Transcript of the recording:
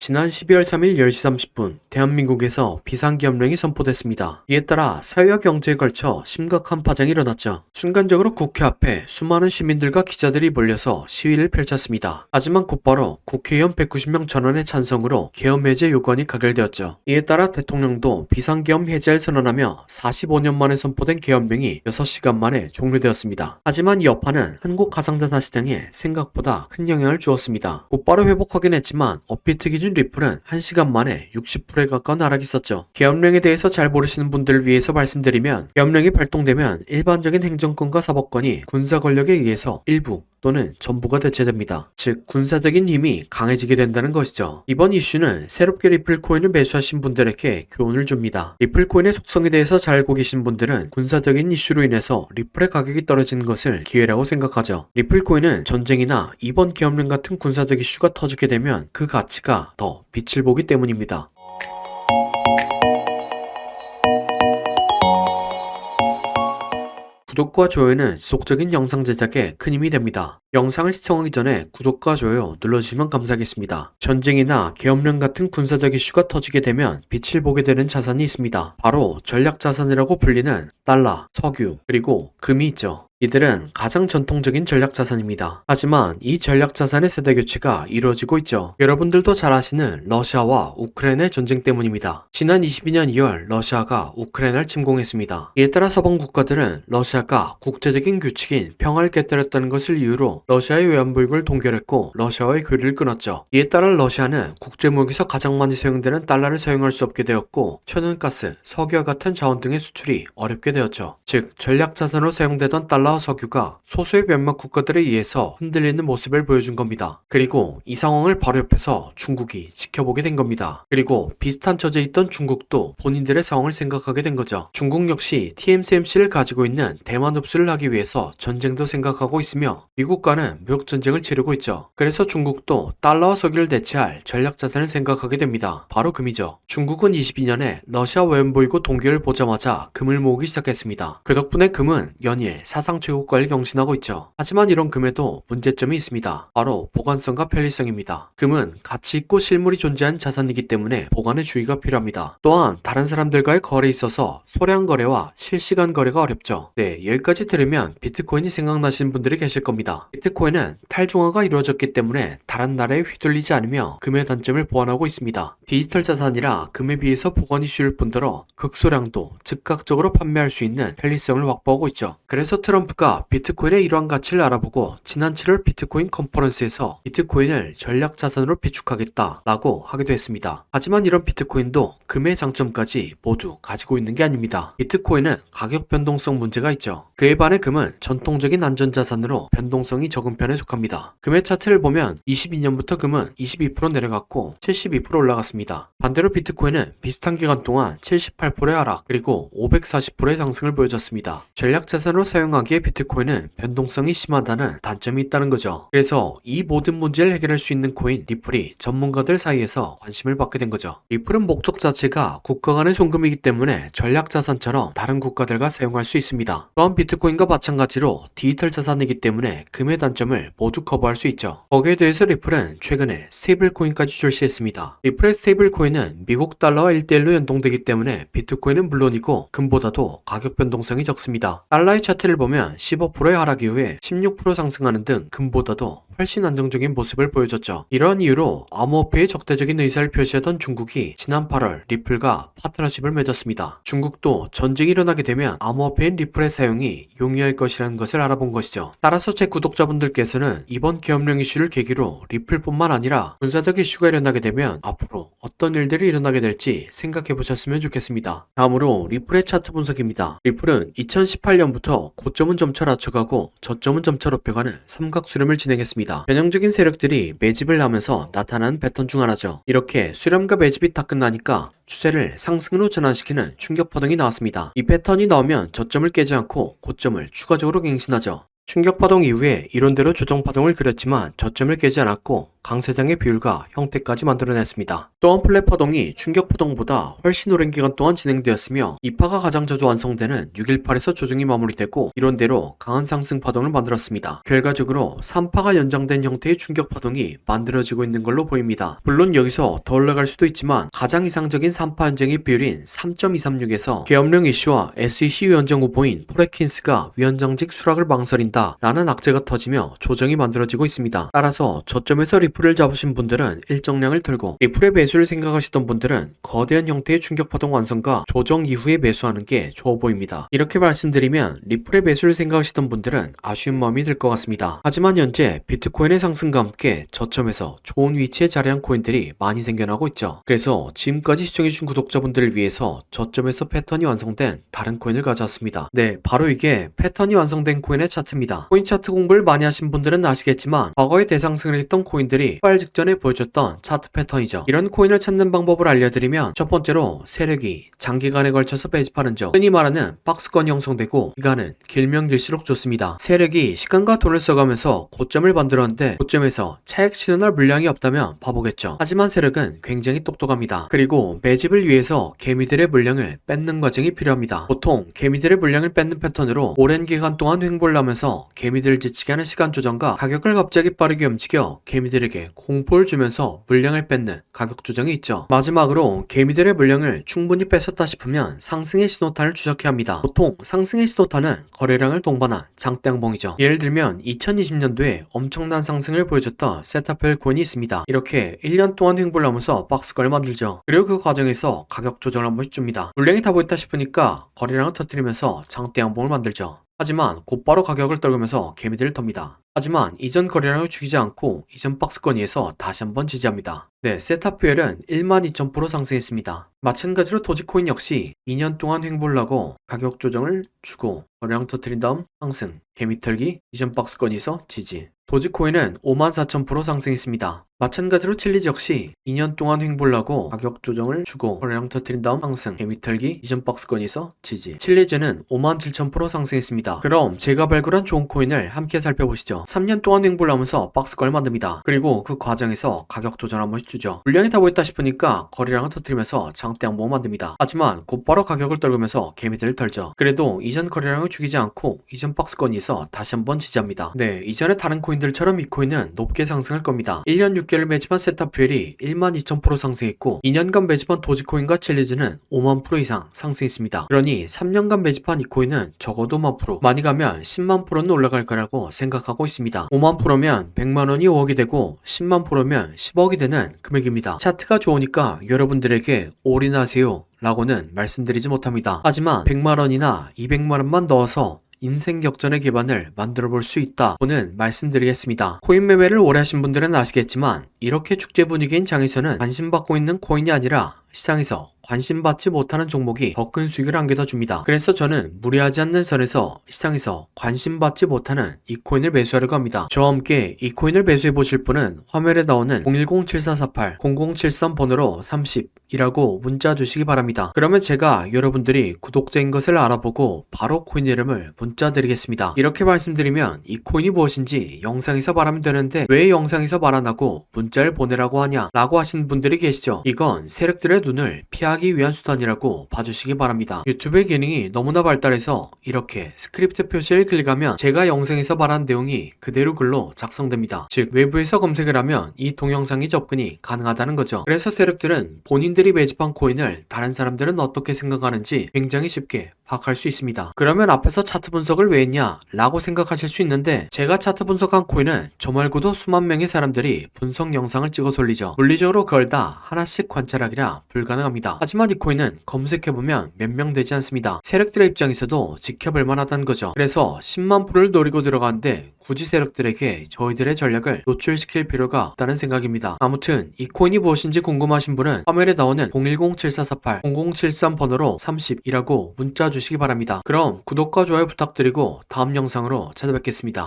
지난 12월 3일 10시 30분 대한민국에서 비상계엄령이 선포됐습니다. 이에 따라 사회와 경제에 걸쳐 심각한 파장이 일어났죠. 순간적으로 국회 앞에 수많은 시민들과 기자들이 몰려서 시위를 펼쳤습니다. 하지만 곧바로 국회의원 190명 전원의 찬성으로 계엄 해제 요건이 가결되었죠. 이에 따라 대통령도 비상계엄 해제를 선언하며 45년 만에 선포된 계엄령이 6시간 만에 종료되었습니다. 하지만 이 여파는 한국 가상자산 시장에 생각보다 큰 영향을 주었습니다. 곧바로 회복하긴 했지만 업비트 기준 리플은 1시간 만에 60%에 가까운 하락이 있었죠. 계엄령에 대해서 잘 모르시는 분들을 위해서 말씀드리면, 계엄령이 발동되면 일반적인 행정권과 사법권이 군사 권력에 의해서 일부 또는 전부가 대체됩니다. 즉 군사적인 힘이 강해지게 된다는 것이죠. 이번 이슈는 새롭게 리플 코인을 매수하신 분들에게 교훈을 줍니다. 리플 코인의 속성에 대해서 잘 알고 계신 분들은 군사적인 이슈로 인해서 리플의 가격이 떨어지는 것을 기회라고 생각하죠. 리플 코인은 전쟁이나 이번 계엄령 같은 군사적 이슈가 터지게 되면 그 가치가 더 빛을 보기 때문입니다. 구독과 좋아요는 지속적인 영상 제작에 큰 힘이 됩니다. 영상을 시청하기 전에 구독과 좋아요 눌러주시면 감사하겠습니다. 전쟁이나 계엄령 같은 군사적 이슈가 터지게 되면 빛을 보게 되는 자산이 있습니다. 바로 전략자산이라고 불리는 달러, 석유, 그리고 금이 있죠. 이들은 가장 전통적인 전략자산입니다. 하지만 이 전략자산의 세대교체가 이루어지고 있죠. 여러분들도 잘 아시는 러시아와 우크라이나의 전쟁 때문입니다. 지난 22년 2월 러시아가 우크라이나를 침공했습니다. 이에 따라 서방 국가들은 러시아가 국제적인 규칙인 평화를 깨뜨렸다는 것을 이유로 러시아의 외환보유고를 동결했고 러시아와의 교류를 끊었죠. 이에 따라 러시아는 국제무역에서 가장 많이 사용되는 달러를 사용할 수 없게 되었고 천연가스, 석유와 같은 자원 등의 수출이 어렵게 되었죠. 즉 전략자산으로 사용되던 달러와 석유가 소수의 몇몇 국가들에 의해서 흔들리는 모습을 보여준 겁니다. 그리고 이 상황을 바로 옆에서 중국이 지켜보게 된 겁니다. 그리고 비슷한 처지에 있던 중국도 본인들의 상황을 생각하게 된 거죠. 중국 역시 TSMC를 가지고 있는 대만 흡수를 하기 위해서 전쟁도 생각하고 있으며 미국과는 무역전쟁을 치르고 있죠. 그래서 중국도 달러와 석유를 대체할 전략자산을 생각하게 됩니다. 바로 금이죠. 중국은 22년에 러시아 외환보유고 동결을 보자마자 금을 모으기 시작했습니다. 그 덕분에 금은 연일 사상 최고가를 경신하고 있죠. 하지만 이런 금에도 문제점이 있습니다. 바로 보관성과 편리성입니다. 금은 가치 있고 실물이 존재하는 자산이기 때문에 보관에 주의가 필요합니다. 또한 다른 사람들과의 거래에 있어서 소량 거래와 실시간 거래가 어렵죠. 네, 여기까지 들으면 비트코인이 생각나시는 분들이 계실 겁니다. 비트코인은 탈중화가 이루어졌기 때문에 다른 나라에 휘둘리지 않으며 금의 단점을 보완하고 있습니다. 디지털 자산이라 금에 비해서 보관이 쉬울 뿐더러 극소량도 즉각적으로 판매할 수 있는 편리성을 확보하고 있죠. 그래서 트럼프가 비트코인의 이러한 가치를 알아보고 지난 7월 비트코인 컨퍼런스에서 비트코인을 전략자산으로 비축하겠다 라고 하기도 했습니다. 하지만 이런 비트코인도 금의 장점까지 모두 가지고 있는 게 아닙니다. 비트코인은 가격 변동성 문제가 있죠. 그에 반해 금은 전통적인 안전자산으로 변동성이 적은 편에 속합니다. 금의 차트를 보면 22년부터 금은 22% 내려갔고 72% 올라갔습니다. 반대로 비트코인은 비슷한 기간 동안 78%의 하락 그리고 540%의 상승을 보여줬습니다. 전략자산으로 사용하기에 비트코인은 변동성이 심하다는 단점이 있다는 거죠. 그래서 이 모든 문제를 해결할 수 있는 코인 리플이 전문가들 사이에서 관심을 받게 된 거죠. 리플은 목적 자체가 국가 간의 송금이기 때문에 전략자산처럼 다른 국가들과 사용할 수 있습니다. 또한 비트코인과 마찬가지로 디지털 자산이기 때문에 금의 단점을 모두 커버할 수 있죠. 거기에 대해서 리플은 최근에 스테이블 코인까지 출시했습니다. 리플의 스테이블 코인은 미국 달러와 1대1로 연동되기 때문에 비트코인은 물론이고 금보다도 가격 변동성이 적습니다. 달러의 차트를 보면 15%의 하락 이후에 16% 상승하는 등 금보다도 훨씬 안정적인 모습을 보여줬죠. 이러한 이유로 암호화폐에 적대적인 의사를 표시하던 중국이 지난 8월 리플과 파트너십을 맺었습니다. 중국도 전쟁이 일어나게 되면 암호화폐인 리플의 사용이 용이할 것이라는 것을 알아본 것이죠. 따라서 제 구독자분들께서는 이번 계엄령 이슈를 계기로 리플뿐만 아니라 군사적 이슈가 일어나게 되면 앞으로 어떤 일들이 일어나게 될지 생각해 보셨으면 좋겠습니다. 다음으로 리플의 차트 분석입니다. 리플은 2018년부터 고점은 점차 낮춰가고 저점은 점차 높여가는 삼각수렴을 진행했습니다. 변형적인 세력들이 매집을 하면서 나타난 패턴 중 하나죠. 이렇게 수렴과 매집이 다 끝나니까 추세를 상승으로 전환시키는 충격 파동이 나왔습니다. 이 패턴이 나오면 저점을 깨지 않고 고점을 추가적으로 갱신하죠. 충격 파동 이후에 이론대로 조정 파동을 그렸지만 저점을 깨지 않았고 강세장의 비율과 형태까지 만들어냈습니다. 또한 플랫 파동이 충격 파동보다 훨씬 오랜 기간 동안 진행되었으며 이 파가 가장 자주 완성되는 618에서 조정이 마무리되고 이론대로 강한 상승 파동을 만들었습니다. 결과적으로 3파가 연장된 형태의 충격 파동이 만들어지고 있는 걸로 보입니다. 물론 여기서 더 올라갈 수도 있지만 가장 이상적인 3파 현정의 비율인 3.236에서 계엄령 이슈와 SEC 위원장 후보인 프레킨스가 위원장직 수락을 망설인다 라는 악재가 터지며 조정이 만들어지고 있습니다. 따라서 저점에서 리플을 잡으신 분들은 일정량을 들고 리플의 매수를 생각하시던 분들은 거대한 형태의 충격파동 완성과 조정 이후에 매수하는 게 좋아 보입니다. 이렇게 말씀드리면 리플의 매수를 생각하시던 분들은 아쉬운 마음이 들 것 같습니다. 하지만 현재 비트코인의 상승과 함께 저점에서 좋은 위치에 자리한 코인들이 많이 생겨나고 있죠. 그래서 지금까지 시청해주신 구독자분들을 위해서 저점에서 패턴이 완성된 다른 코인을 가져왔습니다. 네, 바로 이게 패턴이 완성된 코인의 차트입니다. 코인 차트 공부를 많이 하신 분들은 아시겠지만 과거에 대상승을 했던 코인들이 폭발 직전에 보여줬던 차트 패턴이죠. 이런 코인을 찾는 방법을 알려드리면 첫 번째로 세력이 장기간에 걸쳐서 매집하는 점, 흔히 말하는 박스권이 형성되고 기간은 길면 길수록 좋습니다. 세력이 시간과 돈을 써가면서 고점을 만들었는데 고점에서 차익 실현할 물량이 없다면 바보겠죠. 하지만 세력은 굉장히 똑똑합니다. 그리고 매집을 위해서 개미들의 물량을 뺏는 과정이 필요합니다. 보통 개미들의 물량을 뺏는 패턴으로 오랜 기간 동안 횡보를 하면서 개미들을 지치게 하는 시간 조정과 가격을 갑자기 빠르게 움직여 개미들에게 공포를 주면서 물량을 뺏는 가격 조정이 있죠. 마지막으로 개미들의 물량을 충분히 뺏었다 싶으면 상승의 신호탄을 추적해야 합니다. 보통 상승의 신호탄은 거래량을 동반한 장대양봉이죠. 예를 들면 2020년도에 엄청난 상승을 보여줬던 세타펠 코인이 있습니다. 이렇게 1년 동안 횡보를 하면서 박스권을 만들죠. 그리고 그 과정에서 가격 조정을 한 번씩 줍니다. 물량이 다 보였다 싶으니까 거래량을 터뜨리면서 장대양봉을 만들죠. 하지만 곧바로 가격을 떨구면서 개미들을 텁니다. 하지만 이전 거래량을 죽이지 않고 이전 박스권 위에서 다시 한번 지지합니다. 네, 세타퓨엘은 12,000% 상승했습니다. 마찬가지로 도지코인 역시 2년 동안 횡보를 하고 가격 조정을 주고 거래량 터뜨린 다음 상승, 개미 털기, 이전 박스권에서 지지. 도지코인은 54,000% 상승했습니다. 마찬가지로 칠리즈 역시 2년 동안 횡보를 하고 가격 조정을 주고 거래량 터뜨린 다음 상승, 개미 털기, 이전 박스권에서 지지. 칠리즈는 57,000% 상승했습니다. 그럼 제가 발굴한 좋은 코인을 함께 살펴보시죠. 3년 동안 횡보를 하면서 박스권을 만듭니다. 그리고 그 과정에서 가격 조정 한 번씩 주죠. 물량이 다 보였다 싶으니까 거래량을 터뜨리면서 장대 양봉을 만듭니다. 하지만 곧바로 가격을 떨구면서 개미들을 털죠. 그래도 이전 거래량을 죽이지 않고 이전 박스권에서 다시 한번 지지합니다. 네, 이전의 다른 코인들처럼 이 코인은 높게 상승할 겁니다. 1년 6개월 매집한 세타퓨엘이 12,000% 상승했고 2년간 매집한 도지코인과 칠리즈는 5만% 이상 상승했습니다. 그러니 3년간 매집한 이 코인은 적어도 5만%, 많이 가면 10만%는 올라갈 거라고 생각하고 있습니다. 5만%면 100만원이 5억이 되고 10만%면 10억이 되는 금액입니다. 차트가 좋으니까 여러분들에게 올인하세요 라고는 말씀드리지 못합니다. 하지만 100만원이나 200만원만 넣어서 인생 역전의 기반을 만들어 볼 수 있다고는 말씀드리겠습니다. 코인 매매를 오래 하신 분들은 아시겠지만 이렇게 축제 분위기인 장에서는 관심받고 있는 코인이 아니라 시장에서 관심받지 못하는 종목이 더 큰 수익을 안겨다 그래서 저는 무리하지 않는 선에서 시장에서 관심받지 못하는 이 코인을 매수하려고 합니다. 저와 함께 이 코인을 매수해 보실 분은 화면에 나오는 010-7448-0073 번호로 30이라고 문자 주시기 바랍니다. 그러면 제가 여러분들이 구독자인 것을 알아보고 바로 코인 이름을 문자 드리겠습니다. 이렇게 말씀드리면 이 코인이 무엇인지 영상에서 말하면 되는데 왜 영상에서 말 안하고 문자를 보내라고 하냐 라고 하시는 분들이 계시죠. 이건 세력들의 눈을 피하기 위한 수단이라고 봐주시기 바랍니다. 유튜브의 기능이 너무나 발달해서 이렇게 스크립트 표시를 클릭하면 제가 영상에서 말한 내용이 그대로 글로 작성됩니다. 즉 외부에서 검색을 하면 이 동영상이 접근이 가능하다는 거죠. 그래서 세력들은 본인들이 매집한 코인을 다른 사람들은 어떻게 생각하는지 굉장히 쉽게 파악할 수 있습니다. 그러면 앞에서 차트 분석을 왜 했냐 라고 생각하실 수 있는데 제가 차트 분석한 코인은 저 말고도 수만 명의 사람들이 분석 영상을 찍어서 올리죠. 물리적으로 그걸 다 하나씩 관찰하기라 불가능합니다. 하지만 이 코인은 검색해보면 몇 명 되지 않습니다. 세력들의 입장에서도 지켜볼 만하다는 거죠. 그래서 10만%를 노리고 들어가는데 굳이 세력들에게 저희들의 전략을 노출시킬 필요가 없다는 생각입니다. 아무튼 이 코인이 무엇인지 궁금하신 분은 화면에 나오는 010-7448-0073 번호로 30이라고 문자 주시기 바랍니다. 그럼 구독과 좋아요 부탁드리고 다음 영상으로 찾아뵙겠습니다.